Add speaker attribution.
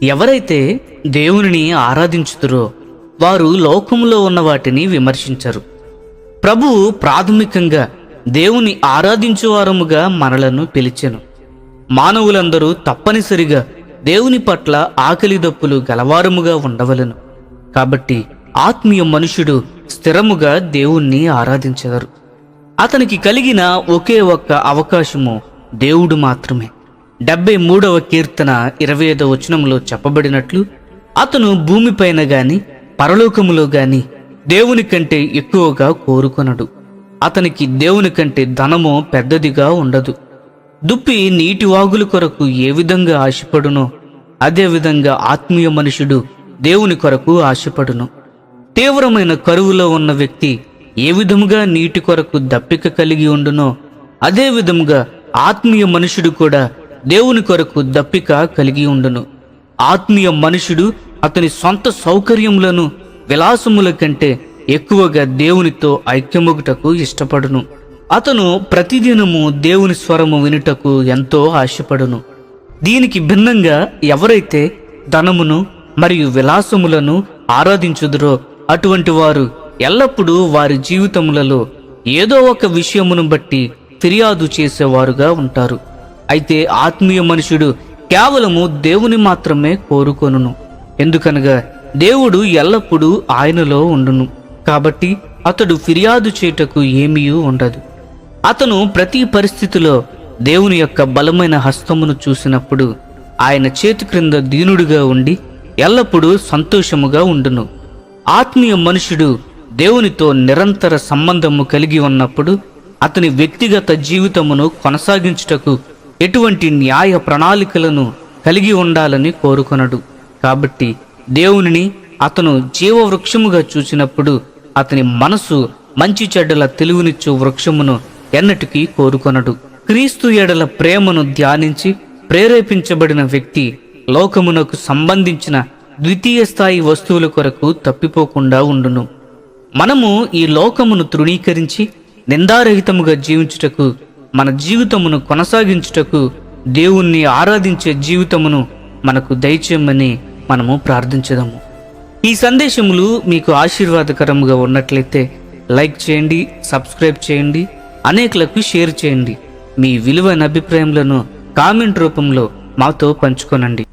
Speaker 1: ఎవరైతే దేవునిని ఆరాధించుతురో వారు లోకములో ఉన్న వాటిని విమర్శించరు. ప్రభువు ప్రాథమికంగా దేవుని ఆరాధించువారముగా మనలను పిలిచెను. మానవులందరూ తప్పనిసరిగా దేవుని పట్ల ఆకలిదప్పులు గలవారముగా ఉండవలెను. కాబట్టి ఆత్మీయ మనుషుడు స్థిరముగా దేవుణ్ణి ఆరాధించెదరు. అతనికి కలిగిన ఒకే ఒక్క అవకాశము దేవుడు మాత్రమే. 73వ కీర్తన 25వ వచనంలో చెప్పబడినట్లు, అతను భూమిపైన గాని పరలోకములో గాని దేవుని కంటే ఎక్కువగా కోరుకొనడు. అతనికి దేవుని కంటే ధనము పెద్దదిగా ఉండదు. దుప్పి నీటి వాగుల కొరకు ఏ విధంగా ఆశపడునో అదేవిధంగా ఆత్మీయ మనుషుడు దేవుని కొరకు ఆశపడును. తీవ్రమైన కరువులో ఉన్న వ్యక్తి ఏ విధముగా నీటి కొరకు దప్పిక కలిగి ఉండునో అదే విధముగా ఆత్మీయ మనుషుడు కూడా దేవుని కొరకు దప్పిక కలిగి ఉండును. ఆత్మీయ మనుషుడు అతని సొంత సౌకర్యములను విలాసముల కంటే ఎక్కువగా దేవునితో ఐక్యమొగుటకు ఇష్టపడును. అతను ప్రతిదినము దేవుని స్వరము వినుటకు ఎంతో ఆశపడును. దీనికి భిన్నంగా ఎవరైతే ధనమును మరియు విలాసములను ఆరాధించుదురో అటువంటి వారు ఎల్లప్పుడూ వారి జీవితములలో ఏదో ఒక విషయమును బట్టి ఫిర్యాదు చేసేవారుగా ఉంటారు. అయితే ఆత్మీయ మనుషుడు కేవలము దేవుని మాత్రమే కోరుకొనును. ఎందుకనగా దేవుడు ఎల్లప్పుడూ ఆయనలో ఉండును. కాబట్టి అతడు ఫిర్యాదు చేయుటకు ఏమీ ఉండదు. అతను ప్రతి పరిస్థితిలో దేవుని యొక్క బలమైన హస్తమును చూసినప్పుడు ఆయన చేతి క్రింద దీనుడిగా ఉండి ఎల్లప్పుడూ సంతోషముగా ఉండును. ఆత్మీయ మనుషుడు దేవునితో నిరంతర సంబంధము కలిగి ఉన్నప్పుడు అతని వ్యక్తిగత జీవితమును కొనసాగించుటకు ఎటువంటి న్యాయ ప్రణాళికలను కలిగి ఉండాలని కోరుకొనడు. కాబట్టి దేవునిని అతను జీవవృక్షముగా చూసినప్పుడు అతని మనసు మంచి చెడ్డల తెలివినిచ్చు వృక్షమును ఎన్నటికీ కోరుకొనడు. క్రీస్తు ఎడల ప్రేమను ధ్యానించి ప్రేరేపించబడిన వ్యక్తి లోకమునకు సంబంధించిన ద్వితీయ స్థాయి వస్తువుల కొరకు తప్పిపోకుండా ఉండును. మనము ఈ లోకమును తృణీకరించి నిందారహితముగా జీవించుటకు, మన జీవితమును కొనసాగించుటకు దేవుణ్ణి ఆరాధించే జీవితమును మనకు దయచేయమని మనము ప్రార్థించదాము. ఈ సందేశములు మీకు ఆశీర్వాదకరముగా ఉన్నట్లయితే లైక్ చేయండి, సబ్స్క్రైబ్ చేయండి, అనేకులకు షేర్ చేయండి. మీ విలువైన అభిప్రాయములను కామెంట్ రూపంలో మాతో పంచుకోనండి.